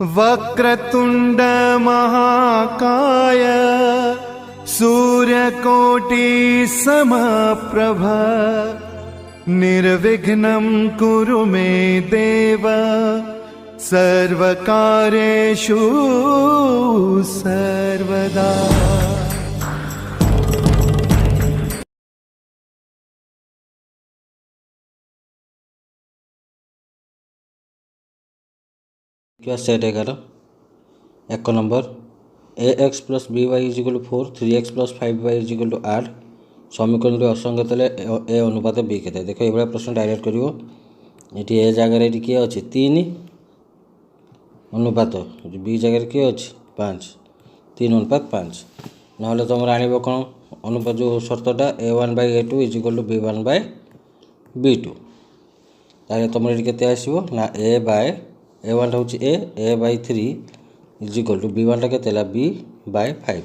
वक्रतुंड महाकाय सूर्यकोटि समप्रभ निर्विघ्नं कुरु मे देव सर्वकार्येषु सर्वदा। क्या सेट 11 एक number A x plus B y is equal to 4 3x plus 5y is equal to 8 समीकरण असंगत ए अनुपात बी के देख ये प्रश्न डायरेक्ट कर ए जगार ये किए अच्छे 3 अनुपात बी जगह किए अच्छे 5 3 अनुपात 5 ना तुम आण कौन अनुपात जो शर्तटा a1/a2 is equal to b1/b2 ताले तुम ये के आसो ना a1 हूँ a/3 is equal to b1 के b/5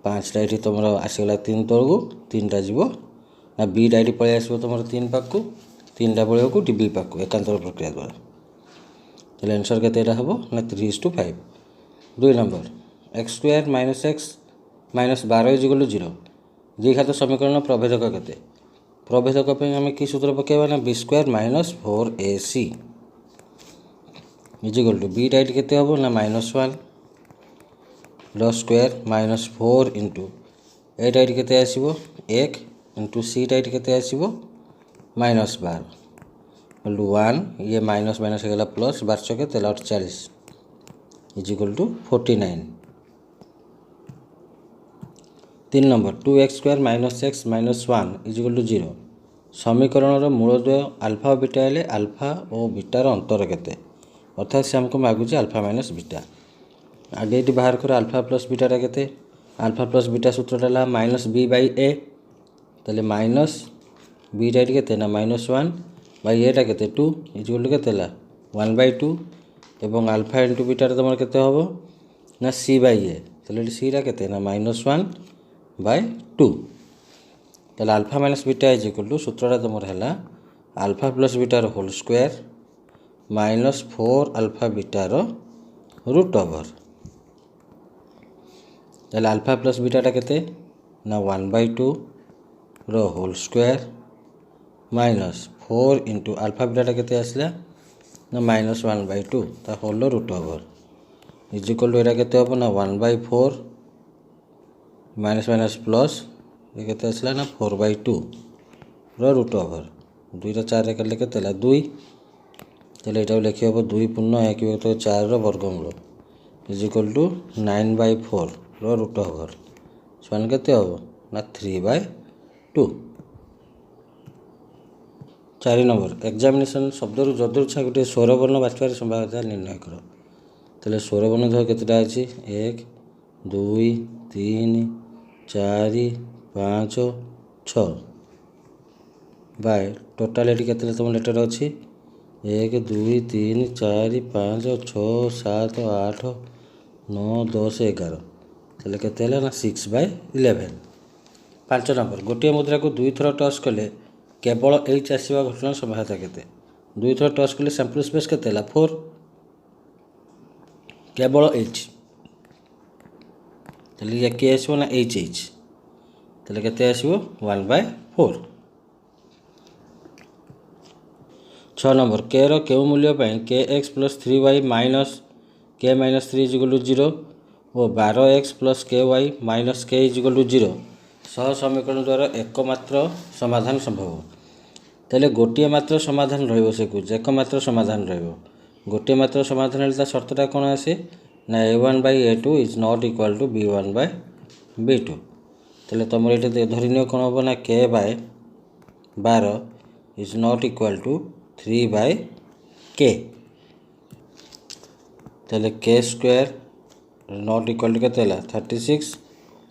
5टा ये तुम आसगला 3 तौक 3टा जीव ना बीटा ये पलि आस तुम 3 पाक 3टा पड़े को बी पाक एकांतर प्रक्रिया द्वारा तेल आंसर के हम ना 3:5। 2 number x² - x - 12 is equal to 0 द्विघात समीकरण प्रभेदक के प्रभेदक आम कि सूत्र पकेबा ना b² - 4ac is equal to beta ये के हम ना -1 ର ସ୍କୋୟାର -4 इंटू एटा ये के आसो 1 इंटू सीटा ये के आसो -12 1 ये माइनस माइनस होगा प्लस 12 के 40 is equal to 49। 3 number 2x² - x - 1 is equal to 0 समीकरण मूलद्वय आल्फा और बीटा हेले आल्फा और बीटार अंतर केते अर्थात से हमको मागुचे आल्फा माइनस बीटा आगे ये बाहर कर आल्फा प्लस बीटाटा के आल्फा प्लस बीटा सूत्रटा -b/a तेल माइनस बीटा ये के ना -1 बाई एटा के 2 इज इक्वल टू के 1/2 एवं आल्फा इंटू बीटार तुम के हम ना c/a तेल सीटा के ना -1/2 तेल alpha minus beta is equal to सूत्रटा तुम है आल्फा प्लस बीटार होल स्क्वायर -4 आल्फा बीटार रूट ओवर तेल आल्फा प्लस बीटाटा के ना 1/2 रो होल स्क्वायर -4 इंटू आल्फा बीटाटा के आसला ना -1/2 ता whole root over is equal to एटा के हम ना 1/4 माइनस माइनस प्लस ये के आसला ना 4/2 रो रूट ओवर 2 टा 4 कले के 2 तेल यहाँ लिखी हम 2 पूर्ण 1 4 वर्गमूल इज इक्वल टू 9/4 रो रूट ओवर सन के हम ना 3/2। 4 नंबर एग्जामिनेशन शब्द जदुच्छा गोटे स्वरवर्ण बाछवार संभाव्यता निर्णय कर तेल स्वरवर्ण धर केतटा अच्छी 1 2 3 4 5 6 बाय टोटाल ये के तुम लेटर अच्छी 1 2 3 4 5 6 7 8 9 10 11 तेल के ना 6/11। 5 नंबर गोटे मुद्रा को 2 थर टच कले केवल एच आसवा घटना संभाव्यता के 2 थर टच कले सैंपल स्पेस के 4 केवल एच तेल ये किए आसो ना एच तेल के आसो 1/4। 6 नंबर के रो केउ मूल्य के एक्स प्लस 3y माइनस के माइनस 3 इज इक्वल टू 0 और 12x प्लस के वाई माइनस के इज इक्वल टू 0 सह समीकरण द्वारा एकमात्र समाधान संभव तेल गोटे मात्र समाधान से कुछ एकमात्र समाधान रोटे मात्र समाधान शर्तटा कौन आसे ना a1/a2 is not equal to b1/b2 तेल तुम ये धरनी कौन हम ना k/12 is not equal to 3/k तेल k² नॉट इक्वल टू के 36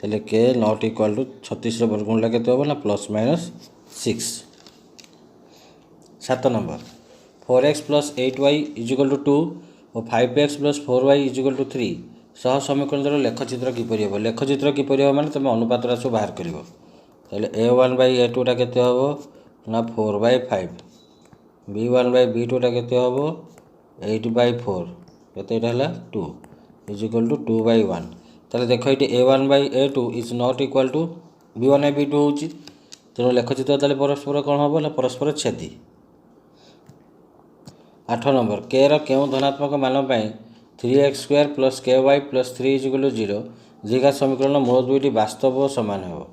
तेल k नॉट इक्वल टू 36 वर्गमूल के हम ना +-6। 7 number 4x plus 8y is equal to 2 और 5x plus 4y is equal to 3 सह समीकरण द्वारा लेखचित्र किपर हम लेखचित्र किपर हम तुम अनुपातरा सब बाहर कर a1/a2 के हम ना 4/5 b1/b2 टा के हम 8/4 केते एटा हला 2 इज इक्वल टू 2/1 ताले देखो ये a1/a2 is not equal to b1/b2 होची तेणु लेखचित्र ताले परस्पर कौन हम ना परस्पर छेदी। 8 नंबर के रो केउ धनात्मक मान 3x² + ky + 3 is equal to 0 द्विघात समीकरण मूल दुईटी वास्तव और समान हो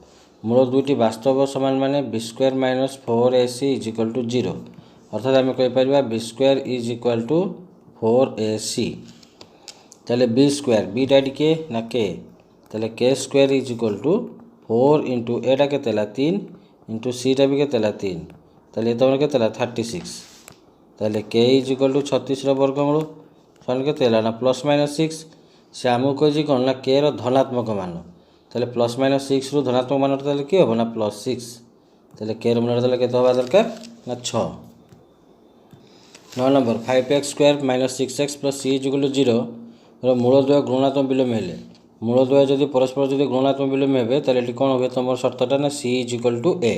मूल दुईटी वास्तव और समान माने b² - 4ac is equal to 0 अर्थात आम कहीपर b² is equal to 4ac ताले b² बीटा के ना के ताले k² is equal to 4 into एटा के 3 इंटू सीटा भी के 3 ताले तुम के 36 ताले k इज इक्वल टू 36 वर्गमूल सन के ना ±6 से आमको कही कौन ना के रो धनात्मक मान ताले ±6 रु धनात्मक मान ताले कि हम ना +6 ताले के रो मान ताले के हवा दरकार ना 6। 9 number 5x² - 6x + c is equal to 0 रो मूलद्वय गुणात्मक विलोम हेले मूलद्वय जदि परस्पर जदि गुणात्मक विलोम हेबे ताले एटी कोन होबे तमर शर्तटा ना c is equal to a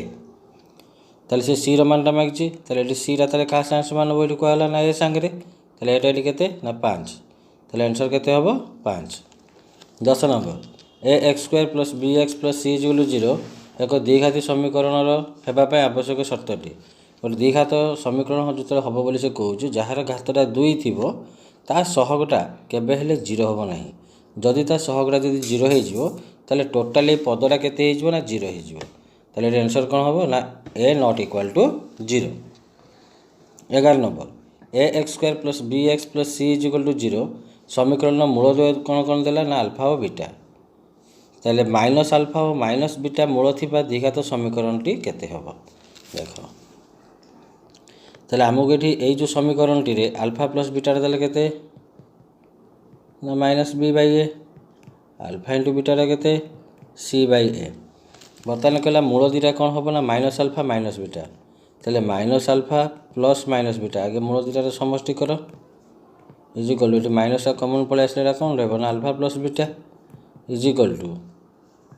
ताले से c रो मानटा मागछि ताले एटी c रा ताले का सांस मान होबे एटी कहला ना a संगरे ताले एटा एटी केते ना 5 ताले आंसर केते हबो 5। 10 number ax² + bx + c is equal to 0 एक द्विघाती समीकरण रो हेबा पय आवश्यक शर्तटी और द्विघात समीकरण जो हम बोली से कहूँ जार घातटा 2 थी ता सहगटा केबे हेले 0 होबो नाही जदि ता सहगटा जदि 0 हो ताले टोटाली पदटा केते हो ना 0 हो ताले आंसर कौन होबो ना a not equal to 0। 11 number ax² + bx + c is equal to 0 समीकरण मूलद्वय कौन कौन देला ना अल्फा और बीटा ताले -α और -β मूल थिबा द्विघात समीकरणटी केते होबो देखो ताले आमको ये जो समीकरण टी अल्फा प्लस बीटा ताले केते ना -b/a अल्फा इंटू बीटा केते c/a बर्तमान कहला मूल दीटा कौन हम ना -α -β ताले -α प्लस -β आगे मूल दीटार समष्टि कर इज इक्वल टू माइनस कमन पड़े आसला कौन रहा ना alpha plus beta is equal to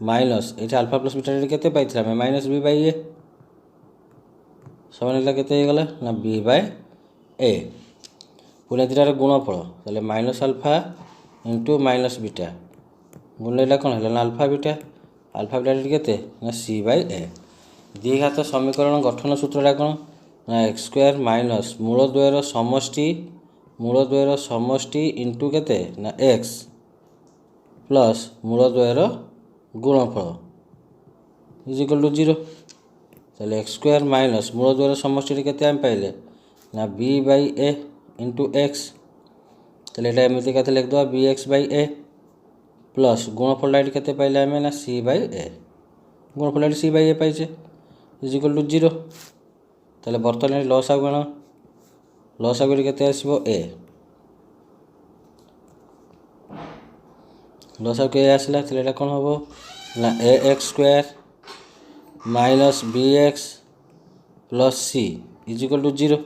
minus ये अल्फा प्लस बीटा केते पाइथिला -b/a समान केते गला ना b/a पुणे दीटार गुणफल ताले -α इंटू -β गुणलेला कौन है ना अल्फा बीटा केते ना c/a द्विघात समीकरण गठन सूत्रटा कौन ना x² - मूलद्वयर समष्टि इंटू केते ना x प्लस मूलद्वयर गुणफल इज इक्वल टू 0 ताले x² - मूलद्वयर समष्टि केते हम पाइले ना b/a इंटू x ताले एटा एमिति केते लिख दो bx/a प्लस गुणफल एटी केते पाइले हमें ना c/a गुणफल एटी c/a पाइछे इज इक्वल टू 0 ताले बर्तमान लॉस आगण लॉस आगे केते आसीबो a लॉस आगे आसला ताले एटा कोन होबो ना ax² - bx + c is equal to 0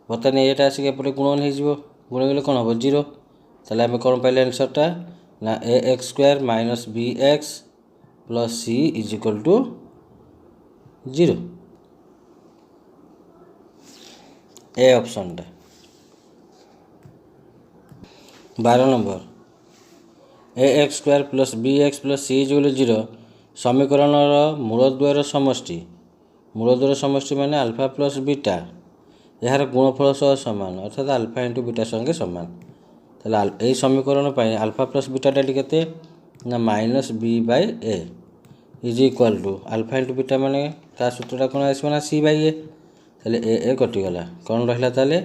बर्तमान एटा आसिक एपटे गुणन हो जिवो गुण गले कोन होबो 0 ताले हम कोन पाइले आंसरटा ना ax² - bx + c is equal to 0 ए ऑप्शन टा। 12 number ax² + bx + c is equal to 0 समीकरण मूलद्वयर समष्टि माने अल्फा प्लस बीटा यार गुणफल सह समान अर्थात अल्फा इंटू बीटा संगे समान ताले ए समीकरण पाई अल्फा प्लस बीटा केते ना -b/a is equal to alpha into beta माने ता सूत्रटा कोन आसीबो ना c/a ताले ए कटि गला कौन रहिला ताले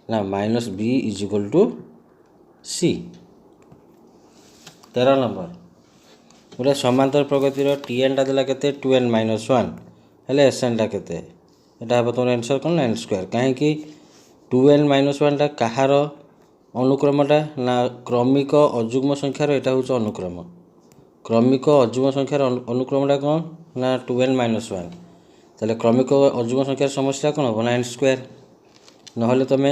ना -b is equal to c। 13 number गोटे समांतर प्रगतिर tn टा देला केते 2n - 1 हेले sn टा केते एटा हम तुम आंसर कौन ना n² कहीं 2n - 1 टा कहार अनुक्रमटा ना क्रमिक अजुग्म संख्यार एटा हूँ अनुक्रम क्रमिक अजुग्म संख्यार अनुक्रमटा कौन ना 2n - 1 ताले क्रमिक अजुग्म संख्यार समस्या कौन हम ना n² नहले तुम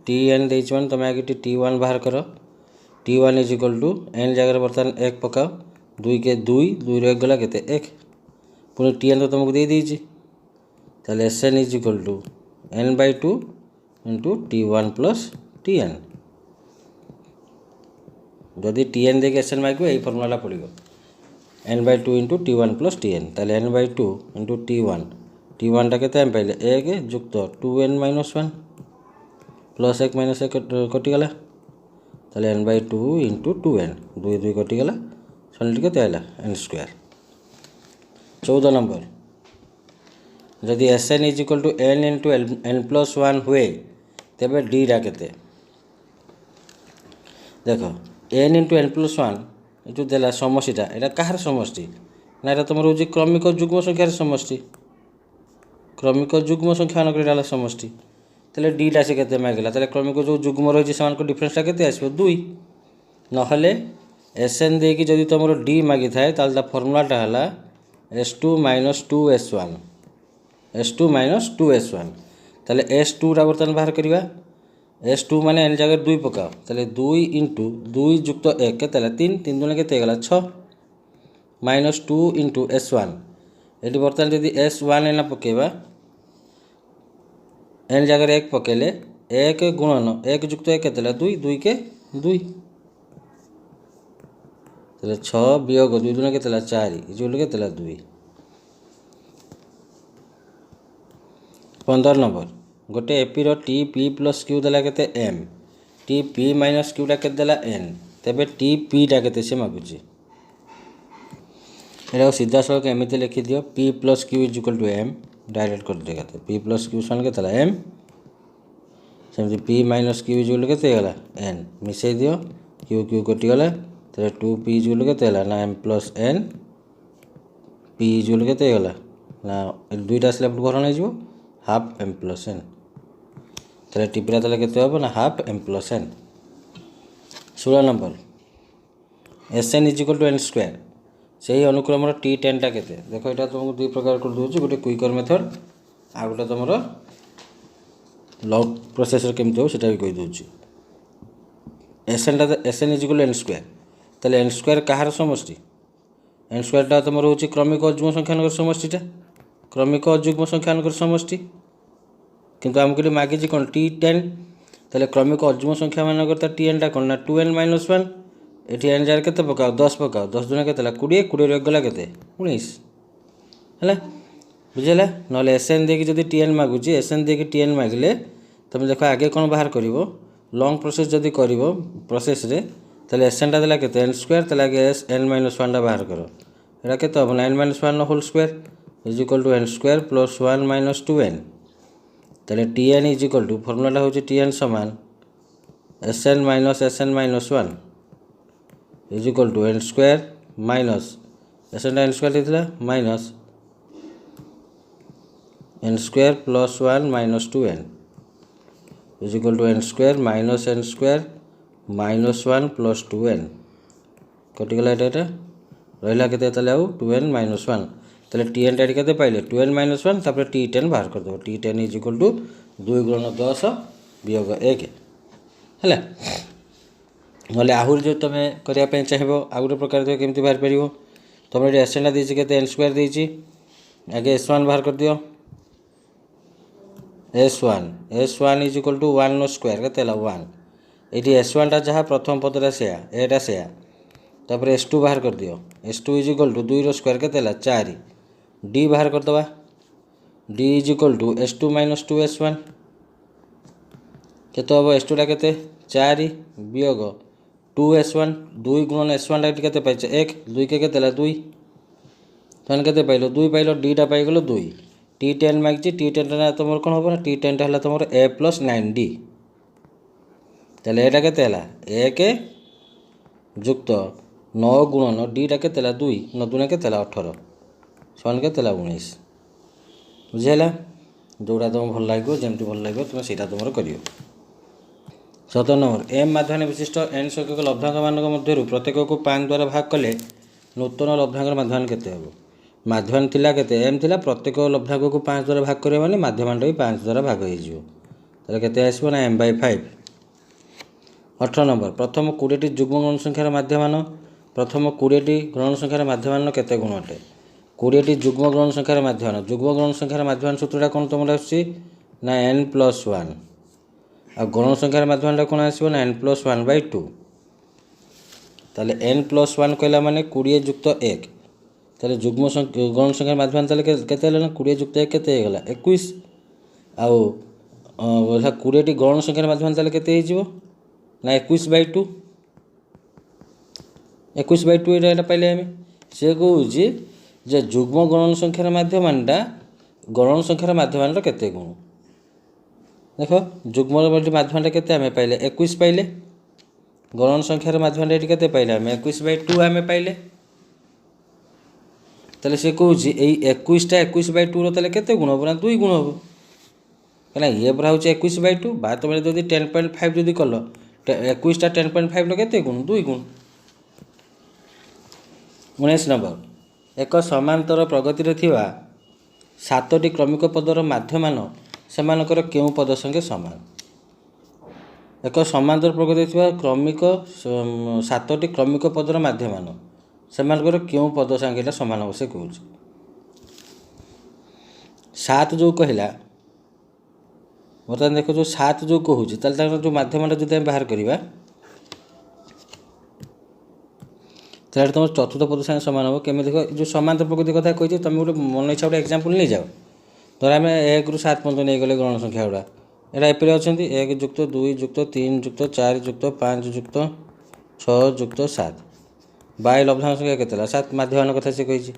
tn देइछ माने तुम आगे t1 बाहर कर t1 is equal to n जगह बर्तमान 1 पकाओ 2 के 2 रे गला केते 1 पुणी tn तो तुमको दे दीजिए ताले sn is equal to n/2 into t1 + tn जदि टी एन देखिए एस एन मांगे यही फर्मुला पड़ो N by two into T one plus T N ताले N by two into T one के पाइले एक जुक्त two N minus one plus एक माइनस एक कटिगला ताले N by two into two N दुई दुई कटिगला शून्य के एन स्क्वायर। 14 नंबर जदि S N is equal to n into n plus one हुए तेरे डीटा के देख n into n plus one जो देला समष्टिटा यहाँ कहार समष्टि ना यहाँ तुम हूँ क्रमिक जुग्म संख्यार समष्टि क्रमिक जुग्म संख्या अनुकूल समष्टि तेल डीटा से केते मांगला तेल क्रमिक जो जुग्म रही है डिफरेन्सटा केते आसो दुई नहले एस एन देकी जदि तुम डी मागी थाए ताल फर्मुलाटा है s two minus two s one s two minus two s one ताले एस टूटा बर्तमान बाहर करवा एस टू माने एन जगह दुई पकाओ ताले दुई इंटू दुई जुक्त एक के तीन तीन दुने के छः minus two into S one ये बर्तमान जदि एस वन एना पकेबा एन जगह एक पकेले एक गुणन एक जुक्त एक के दुई दुई के दुई ताले छः वियोग दुई दुने के चार इजुल के दुई। 15 नंबर गोटे एपीर टी पी प्लस क्यू देला केते M T P minus Quetta के देला एन तेबे टी पीटा केते से मागुची एटा सीधा सड़क एमती लिखि दियो p plus q is equal to m direct कर दे केते पी प्लस क्यू सन केते एम सेमती P minus Q is equal केते गला एन मिसै दियो क्यू क्यू कटि गला तेरे 2p इज इक्वल केते गला ना m plus n p is equal केते गला ना दुईटा स्लैब ग्रहण हो हाफ एम प्लस एन तेरे टिपरा तेल के ना half m plus n. 16 number s N is equal to N square से ही अनुक्रम टी टेनटा के देख यहाँ तुमको दुई प्रकार कर दूसरी गोटे क्विकर मेथड आ गोटे तुम लॉग प्रोसेसर केमती हो सीटा भी कहीदे S N is equal N square तेल एन स्क्वायर कहार समष्टि एन स्क्वायरटा तुम रोचे क्रमिक अजुग्म संख्यानुक समष्टिटा क्रमिक अजुग्म संख्यानुक समष्टि किंतु आमको मागिची कौन टी टेन तेल क्रमिक अजुग्म संख्या मानक टी एनटा कौन ना टू एन माइनस वन ये एन जार के पकाओ 10 पकाओ 10 दुना के 20 20 गला के 19 है बुझेगा ना एस एन देखिए जब टी एन मागुची एस एन देखिए टी एन मागिले तुम देख आगे कौन बाहर कर लंग प्रोसेस जदि कर प्रोसेस रे तेल एस एनटा देला के एन स्क्वायर तेल आगे एस एन माइनस वन बाहर कर यहाँ के हम ना N minus one whole square is equal to N square plus one minus two N तेल T N is equal to फर्मुलाटा हूँ टी एन सामान S N minus one is equal to N square minus S N square देता minus N square plus one minus two N is equal to N square minus one plus two N कटिगला यहाँ रहा के two N minus one तेल T n टाइट के पाइले two N minus one तापर टी टेन बाहर कर दो t ten is equal to 2 गुणन 10 वियोग 1 है ना आहरी जो तुम करने चाहिए आ गए प्रकार देव केमी बाहर पार तुम ये एस एनटा देती के एन स्क्वायर देती आगे एस वन बाहर कर दियो s one is equal to one square के वन ये एस वन टा जहाँ प्रथम पदरा से एटा से तापर एस टू बाहर कर दियो s two is equal to 2 square के 4 डी बाहर कर दवा d is equal to s two minus two s one के हम एस टूटा के 4 वियोग 2 एस वन 2 गुणन एस वन के पाइछ 1 2 के 2 तहन के pile 2 pile डीटा पाइगल 2 T ten मागिची T ten तुम कौन हम ना टी टेनटा है तुम ए प्लस 9 डी तेल एटा के 1 जुक्त 9 गुणन डीटा के 2 9 दुना के 18 सन के 19 बुझेगा जोड़ा तुम भल लगे जमी भल लगे तुम सीटा तुम कर 17 नंबर एम माध्यान विशिष्ट एन संख्यक लब्धांक मानक मध्य प्रत्येक को 5 द्वारा भाग कले नूतन लब्धांक माध्यान केते हेबो माध्यान थिला केते एम थिला प्रत्येक लब्धांक को 5 द्वारा भाग करे माने माध्यमानटा भी 5 द्वारा भाग हो जिवो ताले केते आसीबो ना m by 5। 18 नंबर प्रथम 20 टी जुग्म गण संख्यार माध्यमान प्रथम 20 टी गण संख्यार माध्यमान केते गुण अटे 20 टी जुग्म गण संख्यार माध्यमान जुग्म गण संख्यार माध्यमान सूत्रटा कोन तुमरा आसी ना n + 1 आ गण संख्यार माध्यमानटा कौन आसो ना n + 1/2 ताले n+1 कहला माने 20 जुक्त 1 ताले जुग्म गौण संख्या माध्यम ताले केते हला 20 जुक्त 1 केते हे गला 21 आउ 20 टी गौण संख्या माध्यम ताले केते हे जिवो ना 21/2 21/2 एटा पाइले हमें से कहूँ जे जुग्म गणन संख्यार माध्यमानटा गणन संख्यार माध्यमानर केते गुण देख जुग्म माध्यमानटा केते हमें पाइले 21 पाइले गणन संख्यार माध्यमानटा एटी केते पाइले हमें 21/2 हमें पाइले ताले से कहूँ एई 21टा 21/2 रो ताले केते गुण हो ना 2 गुण हो कहना ये पूरा हो 21/2 बा तुम जदि 10.5 जदि कल 21टा 10.5 रो केते गुण 2 गुण 19 नंबर एक समांतर प्रगति थिवा 7टी क्रमिक पदर माध्यमान सेमानकर केउ पद संगे समान एक समांतर प्रगति थिवा क्रमिक 7टी क्रमिक पदर माध्यमान सेमानकर केउ पद संगे समान हो से कहूँ 7 जो कहला बर्तमान देखो जो 7 जो कहूँ जो माध्यमान जो बाहर करवा तो तुम चतुर्थ पद संगे सामान हम केमी देख जो समांतर प्रकृति कथा कही तुम गोटे मन इच्छा गोटे एक्जामपल नहीं जाओ धर आम 1 ରୁ 7 पर्यटन नहीं गले गण संख्या गुड़ा यहाँ एपरी अच्छा 1 जुक्त 2 जुक्त 3 जुक्त 4 जुक्त 5 जुक्त 6 जुक्त 7 बाय लब्धांश संख्या के 7 माध्यमान कथा से कही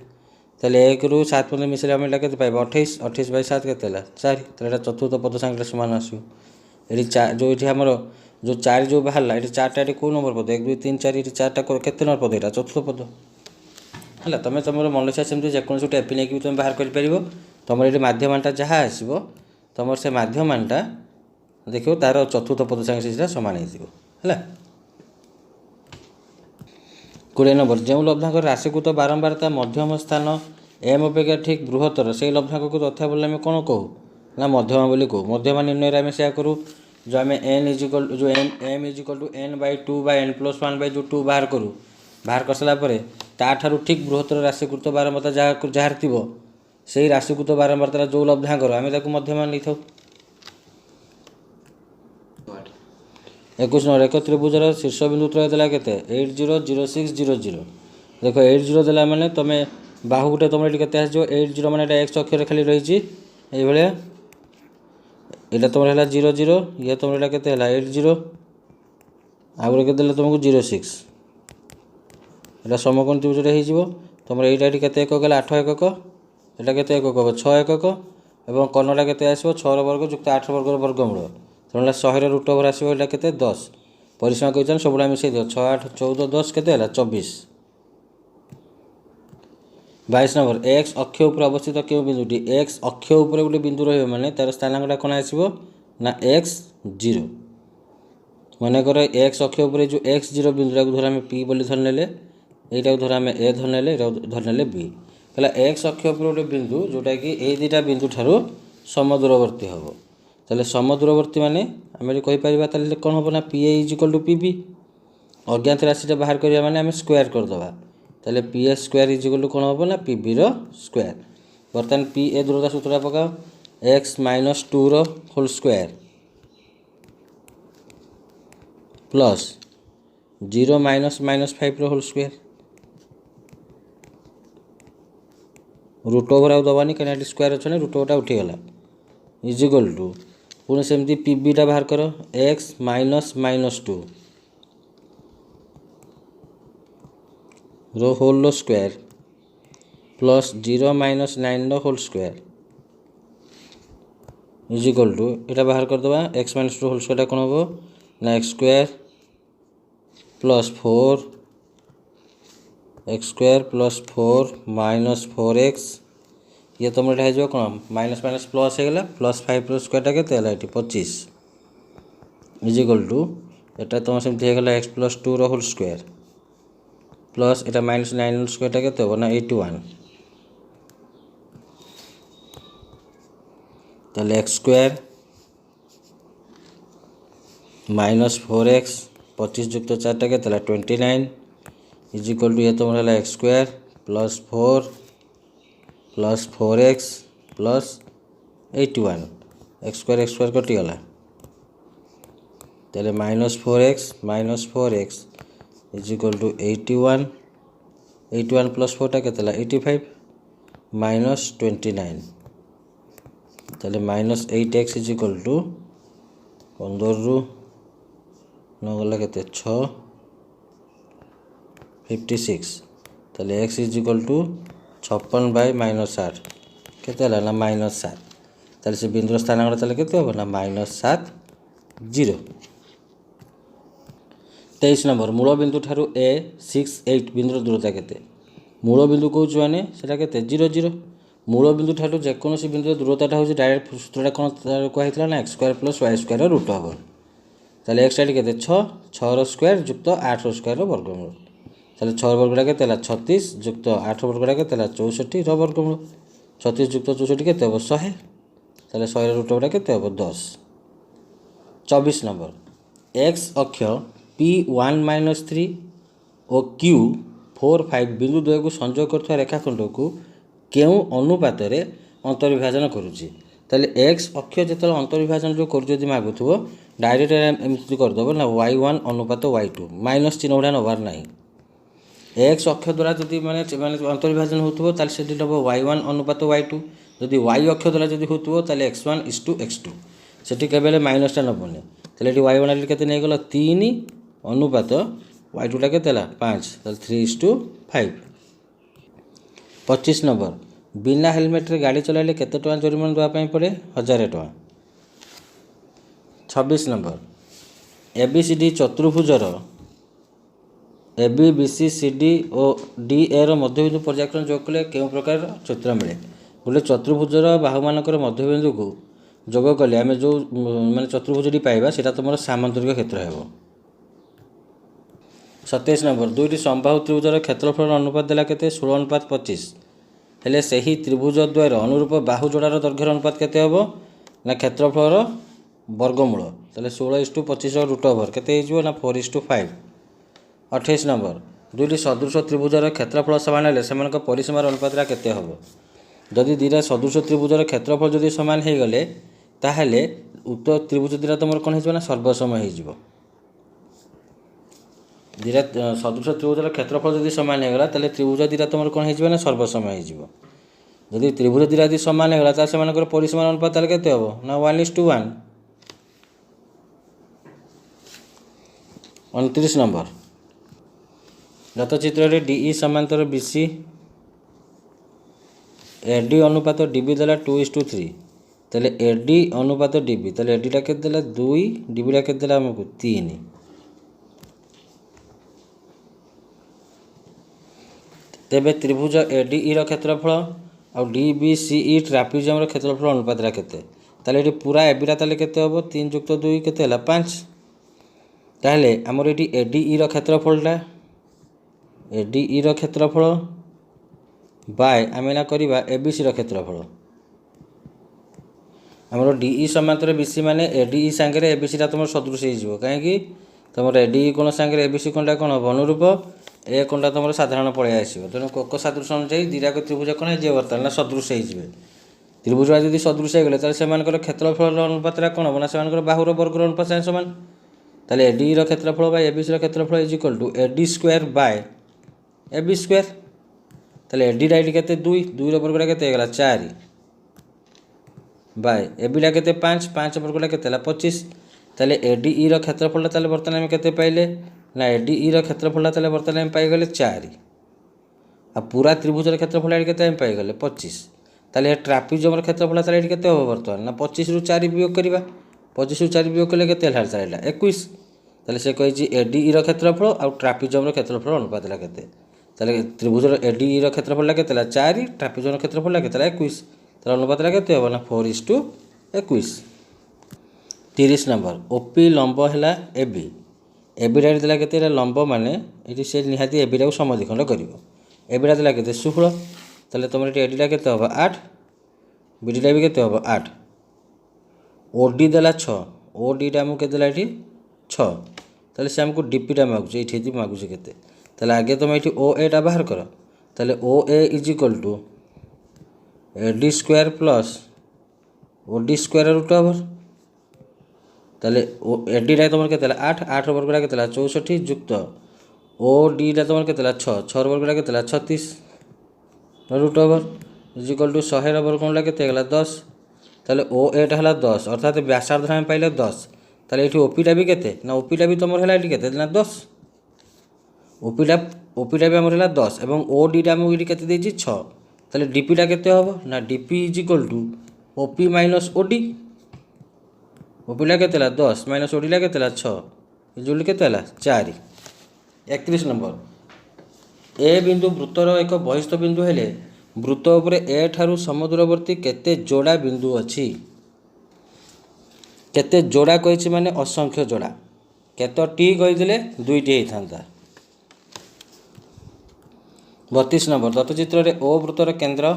1 ରୁ 7 पर्यटन मिसले आम एटा के 28 28/7 के 4 तो चतुर्थ पद संख्या सामान आसो ये जो ये आमर जो 4 जो बाहर ये 4टा कौ नंबर पद 1 2 3 4 ये 4टा केते नंबर पद यहाँ चतुर्थ पद है तुम तुम मन इच्छा सेमती जेको गोटे एपी नहीं तुम बाहर कर तुम ये माध्यमानटा जहाँ आसो तुम से माध्यमानटा देख तार चतुर्थ पद संगे सामान है 20 नंबर जो लब्धांक राशिकृत बारंबारता मध्यम स्थान एम अपेक्षा ठीक बृहत्तर से लब्धांक को तथ्य बोले आम कौन कहूँ ना मध्यमा बोली कहूँ मध्यमा निर्णय आम से करूँ जो आम n इजिकल जो m इजिकल टू n/2 बा n+1/2 बाहर करूँ बाहर कर सारापर ताठारू ठीक बृहत्तर राशिकृत बारंबारता जहाँ थी से राशिकृत बारंबारता जो लब्धांक आम मध्यमा नहीं था 21 नंबर एक त्रिभुजर शीर्ष बिंदु त्रय देला केते 8 0 0 6 0 0 देखो 8 0 देला माने तुम बाहु गोटे तुम ये केते आसो 8 0 माने एक्स अक्षर खाली रही ये यहाँ तुम है 0 0 ये तुम के 8 0 आगे के तुमको 0 6 यहाँ समकोण त्रिभुज हो तुम यहाँ के 1 गला 8 एकक यहाँ के 1 हम 6 एकक और कर्णटा के आसो 6 वर्ग जुक्त 8 वर्ग वर्गमूल तेना 100 रूट ओवर आसो यहाँ के 10 परिसीमा कही सब मिसई दिव 6 8 14 10 के 24 22 नंबर एक्स अक्ष उपर अवस्थित क्यों बिंदुटी एक्स अक्ष उपर गोटे बिंदु रही माने तार स्थानांकटा कौन आसो ना x 0 मनकर एक्स अक्ष उपर जो x 0 बिंदुटा धर आम पी बोली धरने यहाँ धर आम ए धरने धरने बी है एक्स अक्ष उपर गोटे बिंदु जोटा कि ये दुटा बिंदु ठारू समदूरवर्ती हम ताले समदूरवर्ती माने आम कहीपर ताले कौन हम ना p a is equal to p b अज्ञात राशिटा बाहर करिया माने आम स्क्वायर करदे ताले p a square is equal to कौन हम ना पी बी रो स्क्वायर बर्तमान पी ए दूरता सूत्र पकाओ x - 2 रो होल स्क्वायर प्लस 0 - 5 रो होल स्क्वायर रूट ओवर आउ दबानी कहीं स्क्वायर अच्छे रूट ओवरटा उठीगला इजिकल टू पुणी सेमती पी बीटा बाहर कर x - 2 रो होल स्क्वायर प्लस 0 - 9 रो होल स्क्वायर इजिकल टू यहाँ बाहर करदे x - 2 होल स्क्वायर कौन हम ना x square plus 4 x square plus 4 minus 4x ये तुम हो कौन माइनस माइनस प्लस होगा प्लस 5 रो स्क्वायर के 25 इजिकल टू यहाँ तुम सेमती होगा x + 2 रो होल स्क्वायर प्लस यहाँ -9 होल स्क्वायर के ना 81 ताले एक्स स्क्वायर माइनस 4x 25 जुक्त 4टा के 29 इजिकल टू ये तुम है X square plus 4 plus 4x plus 81 X square कटिगला ताले -4x is equal to 81 81 plus 4टा के 85 माइनस 29 ताले minus 8x is equal to 15 रु 9 गला के 6 56 ताले x is equal to 56 by minus 8 के ना माइनस 7 ताले से बिंदु स्थानांक ताले के ना माइनस 7 0। 23 नंबर मूल बिंदु ठारू a 6 8 बिंदुर दूरता केते मूल बिंदु कहूँ मैंने सेटा के 0 0 मूल बिंदु ठारू जेकोसी बिंदु दूरता हो डायरेक्ट सूत्रटा कौन कहला ना x² plus y² root over ताले x के 6 6 स्क्वायर युक्त 8 स्क्वायर वर्गमूल ताले 6 वर्गटा के 36 युक्त 8 वर्गटा के 64 वर्गमूल 36 युक्त 64 के 100 ताले 100 रूट ओवर के 10। 24 नंबर x अक्ष P1-3 और Q4-5 बिंदु द्वय को संयोग कर रेखाखंड को क्यों अनुपात अंतर्विभाजन करुच्ची ताले x अक्ष जो अंतर्विभाजन जो कर मागुव डायरेक्ट एमती करदेव ना y1 अनुपात y2 माइनस चिन्ह गुड़ा नबार ना x अक्ष द्वारा जदि माने अंतर्विभाजन होथबो ताले से नब y1 अनुपात y2 जदि y अक्ष द्वारा जदि होथबो ताले x1:x2 सेठी केबेले माइनसटा नबने ताले एटी y1 आली केते नै गेलो 3 अनुपात y2 टा केते 5 ताले 3:5। 25 नंबर बिना हेलमेट रे गाड़ी चलाइले केते टका जरिमाना देवा पई पड़े 1000 टका। 26 नंबर ABCD चतुर्भुजर ABBCCD और DA रो मध्यबिंदु पर्यायक्रम जोग कले केउ प्रकार चित्र मिले गोटे चतुर्भुजर बाहुमानकर मध्यबिंदु को जोग कले आम जो माने चतुर्भुजटी पाइबा सेटा तुम सामांतरिक क्षेत्र हेबो। 27 नंबर दुईटी समबाहु त्रिभुजर क्षेत्रफल अनुपात देला केते 16:25 हेले सही त्रिभुज द्वयर अनुरूप बाहु जोड़ार दैर्घ्यर अनुपात केते हेबो ना क्षेत्रफल वर्गमूल ताले 16:25 रूट ओवर केते हिजो ना 4:5। 28 नंबर दुईटी सदृश त्रिभुजर क्षेत्रफल समान हेले सेमानक परिसीमार अनुपातरा केते हेबो जदि दुईटा सदृश त्रिभुजर क्षेत्रफल जदि समान हो गले ताहले उक्त त्रिभुज दुईटा तुम कौन हो सर्वसम हो दुईटा सदृश त्रिभुजर क्षेत्रफल जदि समान होगा ताहले त्रिभुज दुईटा तुम कौन हो सर्वसम हो जदि त्रिभुज दुईटा यदि समान होगा ताहले सेमानकर परिसीमार अनुपात ताहले केते हेबो ना 1:1। 29 नंबर गत चित्र रे DE समांतर BC AD अनुपात DB देला 2:3 ताले AD अनुपात DB ताले AD टा के देला 2 DB टा के देला हमको 3 तेबे त्रिभुज ADE रो क्षेत्रफल और DBCE ट्रापेजियम रो क्षेत्रफल अनुपात रा केते ताले एटी पूरा AB रा ताले केते होबो 3 + 2 केते हला 5 ताले हमर एटी ADE रो क्षेत्रफलटा ADE रो क्षेत्रफल बाय आम ना करवा ABC रो क्षेत्रफल आमर DE समांतर BC माने ADE सांगे ABC टा तुम सदृश हो कहीं तुम ADE कोण सांगे ABC कोणटा कौन हम अनुरूप ए कोणटा तुम साधारण पलि आसो तेणु कोक सदृश अनुसार दीटाक त्रिभुज कौन हो बर्तमान ना सदृश हो त्रिभुज जब सदृश हो गले से क्षेत्रफल अनुपात कौन हम ना से बाहुर वर्गर अनुपात सामान ताले ADE रो क्षेत्रफल बाय ABC रो क्षेत्रफल is equal to AD² bye AB² ताले AD टा केते 2 2 रो वर्गटा केते गला 4 बाय AB टा केते 5 5 वर्गटा केते ला 25 ताले ADE रो क्षेत्रफल ताले वर्तमान हम केते पाइले ना ADE रो क्षेत्रफल ताले वर्तमान हम पाई गले 4 आ पूरा त्रिभुज रो क्षेत्रफल केते हम पाई गले 25 ताले ट्रापेजियम रो क्षेत्रफल ताले केते हो वर्तमान ना 25 रु 4 वियोग करबा 25 रु 4 वियोग कले केते हला ताले 21 ताले से कहिछि ADE रो क्षेत्रफल और ट्रापेजियम रो क्षेत्रफल अनुपात ला केते ताले त्रिभुज रो ADE रो क्षेत्रफल केते ला 4 ट्रापेजियम रो क्षेत्रफल केते ला 21 ताले अनुपात ला केते हो ना 4:21। 30 नंबर OP लंब है AB AB टा देला केते लंब माने ये से निहाती AB टा समद्विखंड करिवो AB टा देला केते 16 ताले तुम ये AD टा केते हो 8 BD टा भी केते हो 8 OD देला 6 OD टा हमको केते देला एठी 6 ताले से हमको DP टा मागुचे एठी दी मागुचे केते ताले आगे तुम एठी OA टा बाहर करो ताले OA is equal to AD² plus OD² root over ताले AD टा तुम केते 8 8 वर्गटा केते 64 युक्त ओ डीटा तुम के छर वर्गटा के 36 रुट ओवर इजिकल टू 100 वर्गमूल के 10 ताले ओ एटा है 10 अर्थात व्यासार्ध आम पाइले 10 ताले ये ओपीटा भी के ना ओपीटा भी तुम है के ना 10 ओपीटा भी आम है 10 और ओ डीटा आमको ये के 6 ताले डीपीटा के हम ना DP is equal to OP minus OD ओपीटा के 10 माइनस ओडीटा के 6 इजुल के 4। 31 नंबर ए बिंदु वृत्तर एक बहिस्थ बिंदु हेले वृत्त उपरे ए ठारू समुद्रवर्ती केते जोड़ा बिंदु अच्छी केते जोड़ा कही माने असंख्य जोड़ा केतोटी कहीदेले 2टी होता। 32 नंबर दत्तचित्र रे ओ वृत्तर केंद्र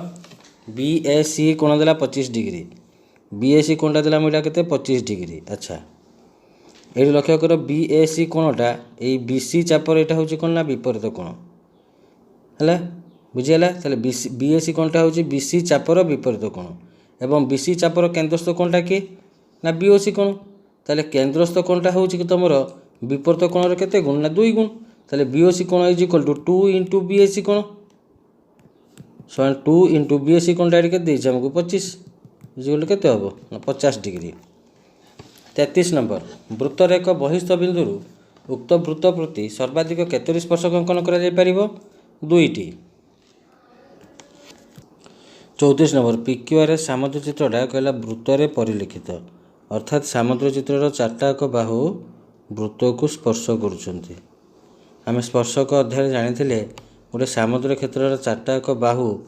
बी ए सी कोण देला 25 डिग्री बी ए सी कोणटा देला मुझा के 25 डिग्री। अच्छा ये लक्ष्य कर बी ए सी कोणटा ये बी सी चापर यहाँ हूँ कौन ना विपरीत कोण है बुझीगला ताले बी ए सी कोणटा हूँ बी सी चापर विपरीत कोण एवं बी सी चापर केन्द्रस्थ कोणटा कि ना बी ओ सी कोण ताले केन्द्रस्थ कोणटा हूँ कि तुम विपरीत कोण केते गुण ना 2 गुण ताले बी ओ सी कोण is equal to 2 into B A C कोण 2 इंटू बी ए सी कोणटा के आमको 25 इजिकल के हम ना 50 डिग्री। 33 नंबर वृत्तर एक बहिस्थ बिंदु उक्त वृत्त प्रति सर्वाधिक केतोटी स्पर्शक अंकन कर 2टी। 34 नंबर पिक्यूआर सामुद्र चित्रटा कहला वृत्तर परिलिखित अर्थात सामुद्र चित्रर 4टा बाहु वृत्त को स्पर्श करुँच आम स्पर्शक अध्याय जानी गोटे सामुद्र क्षेत्र 4टा बाहु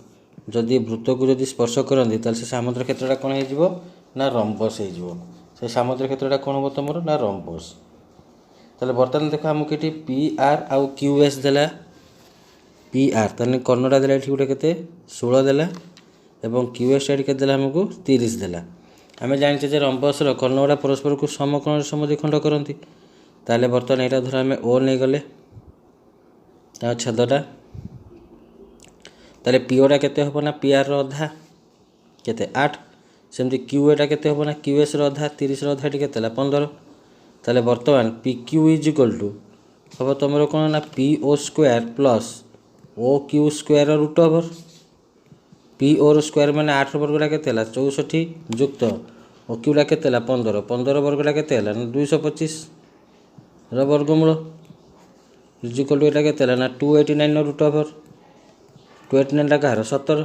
जदि वृत्त को जदि स्पर्श करती ताल से सामुद्र क्षेत्रटा कौन हो ना रंबस हो से सामुद्र क्षेत्रटा कौन हम तुम ना रंबस। ताले बर्तमान देख आमको ये पी आर आउ क्यू एस देला पी आर ताले कर्णटा देला ये गोटे के 16 देला एवं क्यू एस टा के आमको 30 देला। आम जाने रंबस कर्ण गुड़ा परस्पर को समकोण समद्विखंड करती ताले बर्तमान यहाँ धर आम ओ नहीं गले छेदटा ताले पीओटा केते हम ना पी आर अधा केते 8 सेमती क्यू एटा केते हम ना क्यू एस अधा 30 अधा टी केते 15 ताले बर्तमान P Q is equal to हम तुम कौन ना P O square plus O Q square root over P R square मैंने 8 वर्गटा के 64 युक्त ओ क्यूटा के 15 15 वर्गटा के 225 वर्गमूल इजिकल टू यहाँ के ना 289 रुट ओवर 289 कहार 17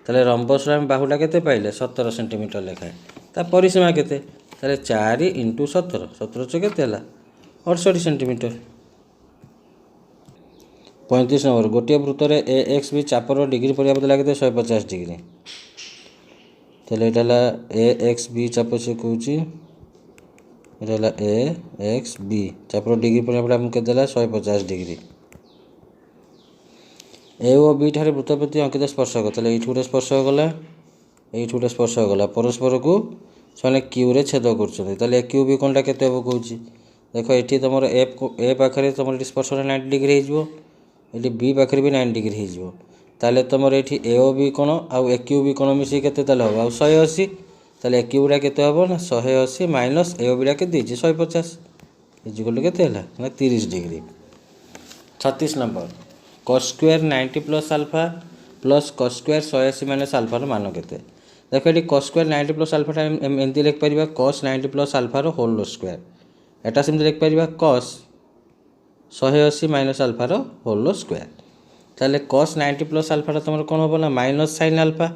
ताले रंबस बाहुटा के पाइले 17 सेंटीमीटर लेखाएं ता परिसीमा के 4 इंटू 17 17 के 68 सेंटीमीटर। 35 नंबर गोटे वृत्तर ए एक्स बी चापर डिग्री पढ़ा लगे 150 डिग्री ताले यहाँ ए एक्स बी चाप से कौच ए एक्स बी चापर डिग्री पढ़ा आमको देला 150 डिग्री। ए ओ बी ठारे वृत्त प्रति अंकित स्पर्शक ताले ये गोटे स्पर्शक गला ये गोटे स्पर्शक गला परस्पर को से क्यू रे छेद कर क्यू बी कौनटा के कौच देख ये तुम ए पाखे तुम स्पर्श 90 डिग्री हो ये बी पाखे भी 90 डिग्री हो ताले तुम ये ए ओ बी कोण आउ ए क्यू बी कोण मिसिक के हम आ 180 ताले ए क्यू गुड़ा के हम ना 180 माइनस ए ओ बीटा के 150 इजिकल के ना 30 degree. 36 number cos square 90 plus alpha plus cos square 180 minus आल्फार मान के देख ये कॉस स्क्वायर 90 प्लस आल्फाटा एमती लिखिपर कॉस 90 प्लस आल्फार होल स्क्वायर एटा सेमती लिखिपर कॉस 180 माइनस आल्फार होल स्क्वायर ताले कॉस 90 प्लस आल्फाटा तुम कौन हम ना माइनस साइन आल्फा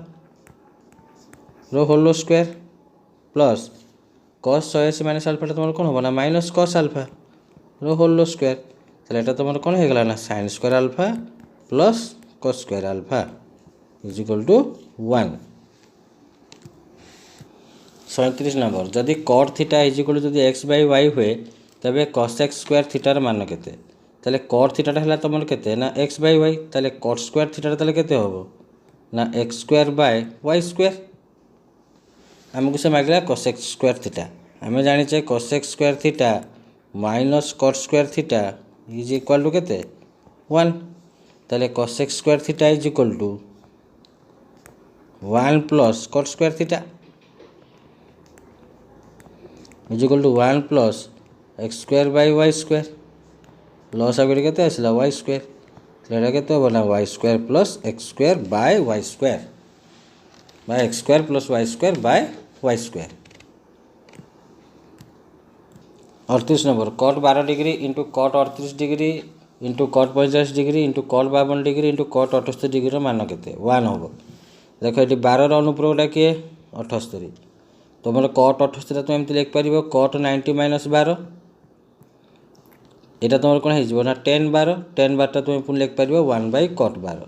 रो whole square plus cos 180 minus आल्फाटा तुम कौन हम ना माइनस कॉस आल्फा रो होल स्क्वायर ताले एटा तुम कौन हो गला ना sine square alpha plus cos square alpha is equal to 1। 37 number जदि cot theta is equal to x by y हुए तबे कॉस एक्स स्क्वायर थीटार मान केते ताले कॉट थीटाटा है तुम केते ना एक्स बाय वाई ताले कॉट स्क्वायर थीटाटा ताले केते हम ना x square by y square आमको से मांगला कॉस एक्स स्क्वायर थीटा आम जाने cosec square theta minus cot square theta is equal to केते 1 ताले cosec square theta is equal to 1 plus cot square theta is equal to 1 plus x square by y square plus आगे केते आसला Y square एटा केते हो ना y square plus x square by y square by x square plus y square by y square. 38 number cot 12 degree into cot 38 degree into cot 45 degree into cot 52 degree into cot 78 degree मान केते 1 हम देख ये 12 अनुप्रयोगटा किए 78 तुम cut 78 तुम एमती लिखिपर cut 90 minus 12 यहाँ तुम कौन हो ना 10 12 10 12टा तुम पुणी लिखिपर 1 बाय कट 12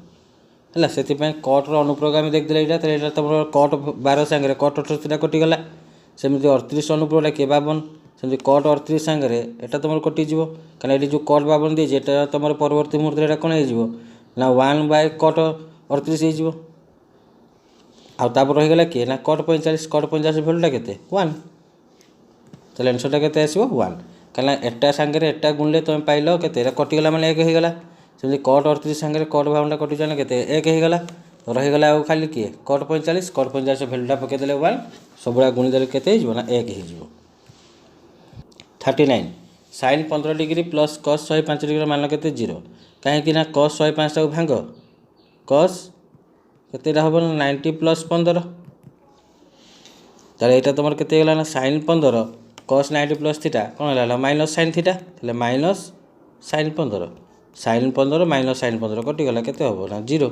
है से कट्र अनुप्रयोग आम देखते यहाँ तुम कट 12 सांगे कट 78 कटिगला सेमती 38 अनुप्रयोगटा किए 52 सेमती कट 38 सांगे यहाँ तुम कटिज कहीं ये जो कट 52 दीजिए यहाँ तुम परवर्ती मुहूर्त यहाँ कौन हो ना 1 बाय कट 38 हो आउर रहीगला किए ना कट 45 भैल्यूटा के 1 तो आंसरटा के आसो 1 कहीं एटा सांगे एटा गुणले तुम पाइल के कटिगला मैंने 1 होगा सेमती कट 38 सांगे कट 52टा कटिजाना के 1 होगा तो रहीगला आउ खाली किए कट 45 भैल्यूटा पकईदे 1 सबुआ गुणीदे के ना 1 हो 39 sine 15 degree plus cos 105 degree मान के 0 कहीं कस 105 टाक भांग कस केतेटा हम ना 90 प्लस 15 तार यहाँ तुम के ना साइन 15 कस 90 प्लस थीटा कौन है minus sine theta minus sine 15 minus sine 15 कटिगला के ना 0।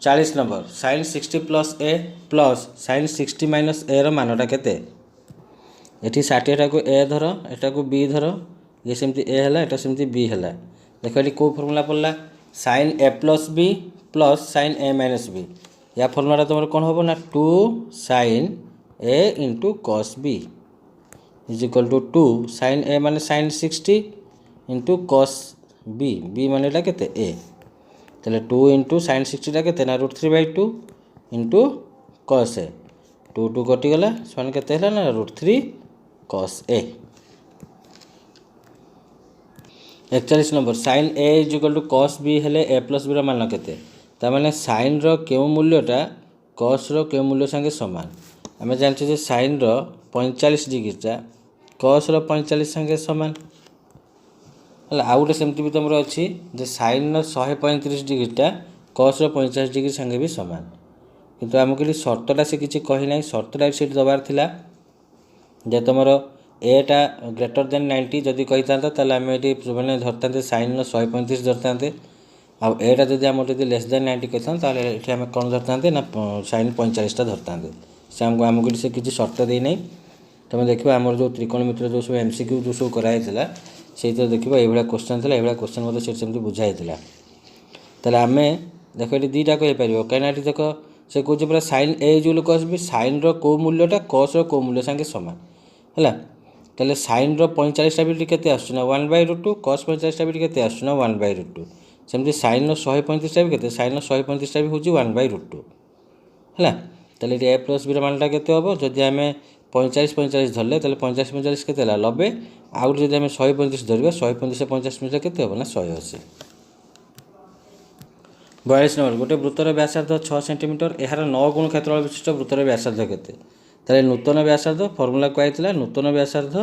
40 number sine 60 plus a plus sine 60 minus a रानटा के ये 60टा को ए धर एटा को बी धर ये सेमती ए है एटा सेमती बी है देख ये कौ फर्मूला पड़ा sine A plus B plus sine A minus B या फर्मूलाटा तुम कौन हम ना 2 sine A into cos B is equal to 2 sine A माने sine 60 into cos B B मानेटा के ए तेल 2 इंटू साइन 60टा के ना √3/2 इंटू कस ए 2 2 कटिगला सन के ना √3 cos a. 41 number sine a is equal to cos b हेले ए प्लस बी मान के तार साइन रो मूल्यटा कस रो मूल्य संगे सामान आम जानते साइन रो 45 डिग्रीटा कस रो 45 संगे सामान है आउ गोटे सेमती भी तुम अच्छी साइन रो 135 डिग्रीटा कस रो 50 डिग्री संगे भी सामान किंतु आमको ये सर्तटा से किसी कहीना सर्तटा सीट दबार थिला जे तुम एटा ग्रेटर देन 90 जदि कही था आम ये मैंने धरते साइन 135 धरते आउ एटा जब आम लेस देन 90 कही था ये आम कौन धरते ना साइन 45टा धरते से आमको से किसी सर्त देना तुम देख आम जो त्रिकोणमित्र जो सब MCQ जो सब कराई से देख ये क्वेश्चन था ये क्वेश्चन मतलब से बुझाई तेल आम देख ये दुईटा कहीपर कहीं देख से कौन पूरा साइन ए जो कस भी साइन रो मूल्यटा कस रो मूल्य संगे सामान है तेल साइन रो 45टा भी के आसना 1/√2 कस 45टा भी के आसना 1/√2 सेमती साइन रो 135टा भी के साइन रो 135टा भी हूँ 1/√2 है तेल ये ए प्लस बी मानटा के हम जदि आम 45 धरले 50 के 90 आउ जब आम 135 धरवा 135 50 मिटर के हम ना 180। 42 नंबर गोटे वृत्तर व्यासार्ध 6 सेंटीमीटर यार 9 गुण क्षेत्रफल विशिष्ट वृत्तर व्यासार्ध के नूतन व्यासार्ध फर्मूला कहला नूतन व्यासार्ध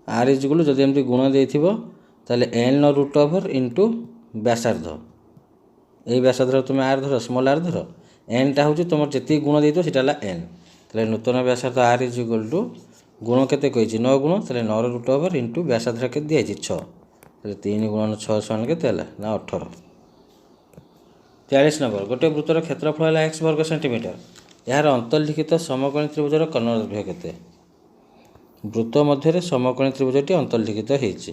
आर इज इक्वल जदि एमती गुण देते एन √ओवर इंटू व्यासार्ध यही व्यासार्ध तुम आर धर स्मल आर धर एनटा हूँ तुम जी गुण देते सीटा एन तेल नूतन व्यासार्ध आर इज इक्वल टू गुण के 9 गुण 9 √ओवर इंटू व्यासार्ध के दिखाई 6 3 गुणन 6 समान के ना 18। 43 नंबर गोटे वृत्तर क्षेत्रफल है x वर्ग सेंटीमीटर यार अंतर्लिखित समकोणी त्रिभुजर कर्ण दैर्घ्य केते वृत्त मध्य समकोणी त्रिभुजटी अंतर्लिखित होती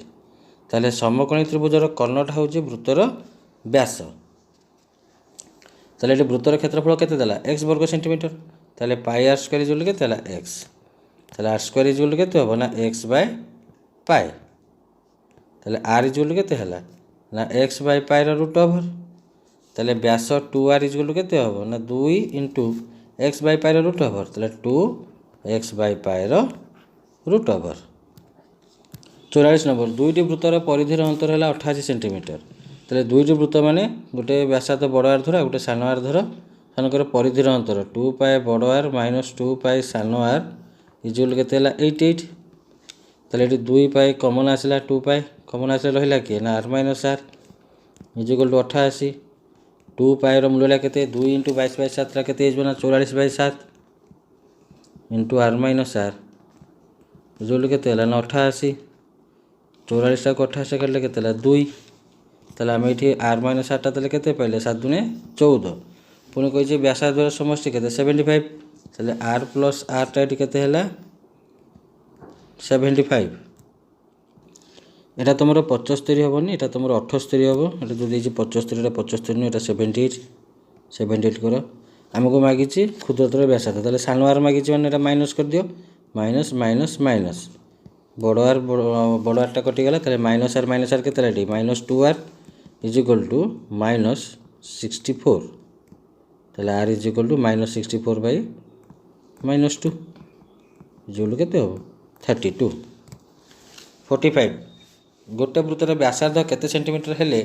ताले समकोणी त्रिभुजर कर्णटा हूँ वृत्तर व्यास ताले वृत्तर क्षेत्रफल केते देला x वर्ग सेंटीमीटर ताले पाई r स्क्वायर इज के x ताले r स्क्वायर इज के हम ना x बाय पाई ताले r इज के ना x बाय पाई √ओवर ताले व्यास 2r इज के हम ना 2 इंटू x बाय पाई √ओवर ताले 2x बाय पाई √ओवर। 44 नंबर दुईटी वृत्तर परिधिर अंतर है 88 सेंटीमीटर ताले दुईटी वृत्त माने गोटे व्यासार्ध बड़ आर धर गोटे सान आर धर सेनकर परिधिर अंतर 2 पाई बड़ आर माइनस 2 पाई सान आर इज के 88 ताले 2 पाई कमन आसला 2 पाई कमन आसले रहा किए ना r minus r is equal to 88 2 पाएर मूल्य के 2 इंटू 22/7 के 44/7 into r minus r is equal के ना 88 44 को 88 कले के 2 ताले आम ये आर माइनस आरटा ताले के पाइले 7 दूने 14 पुणी कही व्यासार्धर समष्टि के 75 ताले आर प्लस आरटा ये के 75 यहाँ तुम 75 हेनी यहाँ तुम 78 हम ये जो देखिए 75 75 नहीं 78 कर आमको मागी क्षुद्रतर व्यासार्ध ताले सान आर मागी मैंने माइनस कर दियो माइनस माइनस माइनस बड़ आरटा कटिगला माइनस आर के -2r इजिकल टू -64 ताले r is equal to -64 by -2 is equal के 32 45 गोटे वृत्तर व्यासार्ध केते सेंटीमीटर हेले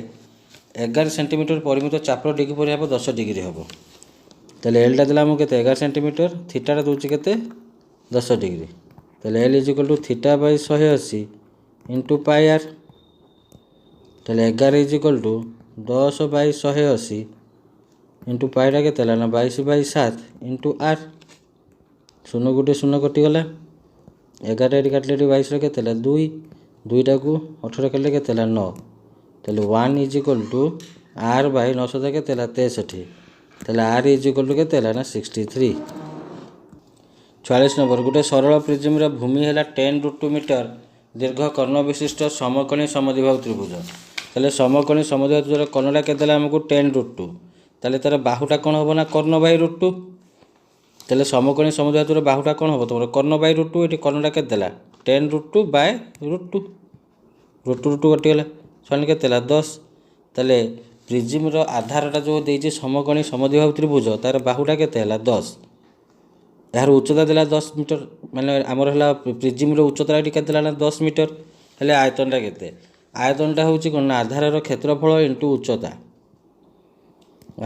11 सेंटीमीटर परिमित चापर डिग्री पर हम 10 डिग्री हम ताले एलटा देला आमको के 11 सेंटीमीटर थीटाटा दूसरी के 10 डिग्री ताले l is equal to theta by 180 into pi r ताले 11 इजिकल टू 10 बाई 180 इंटू पाईटा के ना 22/7 इंटू आर शून्य गोटे शून्य कटिगला 11 ये काटले 22 के 2 2टा को 18 कले के 9 ताले 1 इजिकल टू आर बाई 900 के 63 ताले आर इजिकल टू के ना 63 44 नंबर गोटे सरल प्रिज्म भूमि है 10√2 मीटर दीर्घ कर्ण विशिष्ट समकोणी समद्विबाहु त्रिभुज ताले समकोणी समद्विबाहु त्रिभुज कर्णटा के आमको 10√2 ताले तार बाहुटा कौन हम ना कर्ण बाई √2 ताले समकोणी समद्विबाहु त्रिभुज बाहुटा कौन हम तुम कर्ण बाई √2 ये कर्णटा के 10√2 बाय √2 √2 कटिगला छाने के 10 ताले प्रिज्म आधारटा जो देती समकोणी समद्विबाहु त्रिभुज तार बाहुटा के 10 यार उच्चता देला 10 मीटर माने आमर है प्रिज्म उच्चता ये ना 10 मीटर हेले आयतनटा के आयतनटा हूँ कौन आधार क्षेत्रफल इंटू उच्चता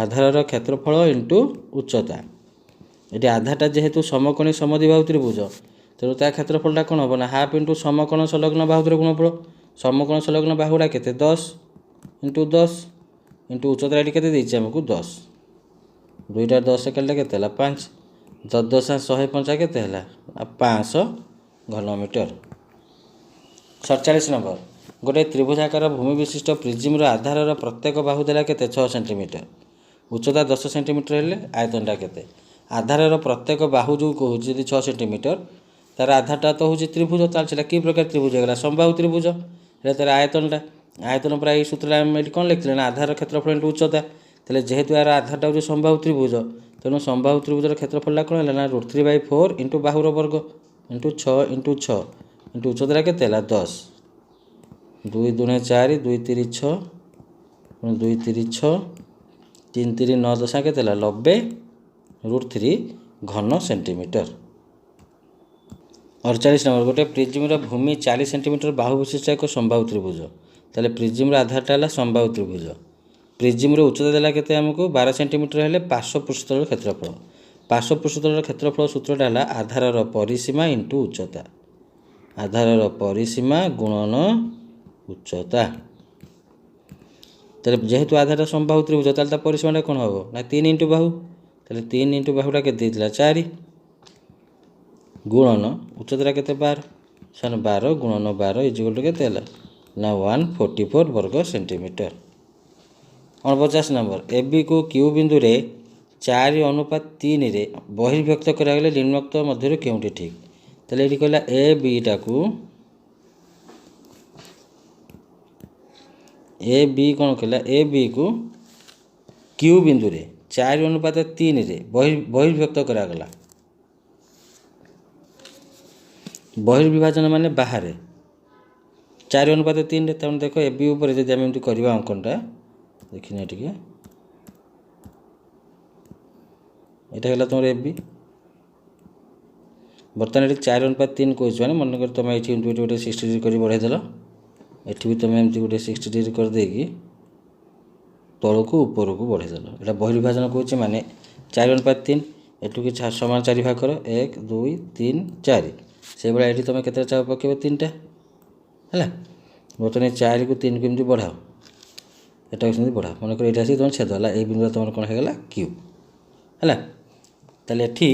आधार क्षेत्रफल इंटू उच्चता ये आधारटा जेहेतु समकोणी समद्विबाहु त्रिभुज तेणु ता क्षेत्रफलटा कौन हम ना हाफ इंटू समकोण संलग्न बाहुर गुणफल समकोण संलग्न बाहुटा के 10 इंटू 10 इंटू उच्चता ये के आमको 10 2टा 10 के 5 10 10 150 के 500 घनमीटर 47 नंबर गोटे त्रिभुजाकार भूमि विशिष्ट प्रिज्म आधार प्रत्येक बाहु देला के 6 सेंटीमीटर उच्चता 10 सेंटीमीटर हेले आयतनटा के आधार प्रत्येक बाहु जो कहूँ 6 सेंटीमीटर तार आधारटा तो हूँ त्रिभुज ताल कि प्रकार त्रिभुज होगा समबाहु त्रिभुज तार आयतनटा आयतन प्राय सूत्र आम कौन लिखते ना आधार क्षेत्रफल इंटू उच्चता तेल जेहेतु यार आधारटा हूँ समबाहु त्रिभुज तेणु समबाहु त्रिभुजर क्षेत्रफलटा कौन है ना √3/4 इंटू बाहुर वर्ग इंटू 6 इंटू उच्चता के 10 2 दूने 4 2 3 6 2 3 6 3 3 9 10 के 90 √3 घन सेंटीमीटर 48 नंबर गोटे प्रिज्म भूमि 40 सेंटीमीटर बाहु विशिष्ट एक समबाहु त्रिभुज ताले प्रिज्म आधारटा है समबाहु त्रिभुज प्रिज्म उच्चता देला के आमको 12 सेंटीमीटर हेले पार्श्व पृष्ठतल क्षेत्रफल पार्श्व पृष्ठतल क्षेत्रफल सूत्रटा है आधार परिसीमा इंटू उच्चता आधार परिसीमा गुणन उच्चता तेरे जेहेतु आधार समबाहु त्रिभुज ताले परिसीमाटा कौन हम ना 3 इंटू बाहु ताले 3 इंटू बाहुटा के 4 गुणन उच्चता के 12 सन 12 गुणन 12 इजिकल के ना 144 वर्ग सेंटीमीटर 49 नंबर ए बी को क्यू बिंदु रे 4:3 रे बहिर्व्यक्त करागले निम्नोक्त मध्य केउटी ठीक ताले ये कहला ए बीटा को ए बी कौन कहला ए बी को क्यू बिंदु रे 4:3 रे बहिर्व्यक्त करागला बहिर्विभाजन माने बाहर 4:3 रे तम देखो ए बी ऊपर जदि हम करवा अंकनटा देखिए टे यहाँ तुम ए बी बर्तमान ये 4:3 कहे मन कर तुम ये गोटे 60 डिग्री कर बढ़ाईदेल ये भी तुम एमती गोटे 60 डिग्री कर देगी तल को ऊपर को बढ़ाईदेल यहाँ बहिर्विभाजन कहे माने 4:3 एटू कि समान 4 भाग कर 1 2 3 4 से भाई ये तुम के चाप पकेब 3टा है बर्तमान 4 को 3 को एमती बढ़ाओ एटा को बढ़ाओ मन कर ये तुम छेद है ये बिंदु तुम कौन होगा क्यू है ताले एठी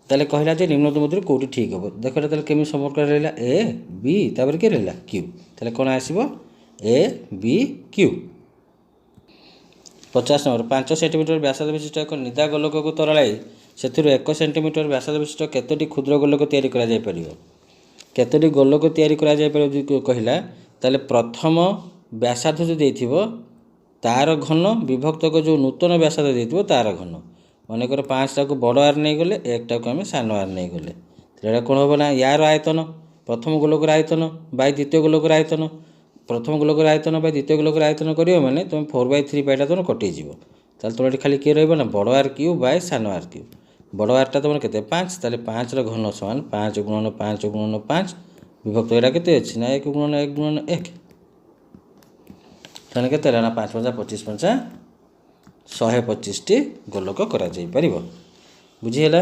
ताले कहला जे निम्नतम मध्य कौटी ठीक हम देख ताले केमी संपर्क रहा ए बी तापर किए रहा क्यू ताले कौन आसो A B Q 50 number 5 centimetre व्यासार्ध विशिष्ट एक निदा गोलक को तरलाई से 1 सेंटीमीटर व्यासार्ध विशिष्ट केतोटी क्षुद्र गोलक तैयारी करा जाय परिबो केतोटी गोलक तैयारी करा जाय परिबो कहला ताले प्रथम व्यासार्ध जो देथिबो तार घन विभक्त को जो नूतन व्यासार्ध देथिबो तार घन मनकर 5 टा को बड़ आर नहीं गले 1 टा को आम सान आर नहीं गले तो कौन हम ना यार आयतन प्रथम गोलकर आयतन बाय द्वितीय गोलकर आयतन प्रथम गोलकर आयतन बाय द्वितीय गोलकर आयतन करियो माने तुम 4/3 पाइटा तुम कटि जीवो ताले तुम खाली किए रहइबो ना बड़ आर क्यू बाय सान आर क्यू बड़ आरटा तुम केते 5 ताले 5 रो घन समान 5 गुणन 5 गुणन 5 विभक्त एटा केते अछि ना 1 गुणन 1 गुणन 1 ताले केते ना 5 5 25 5 125 टी गोलक करा जाई परिबो बुझी हला।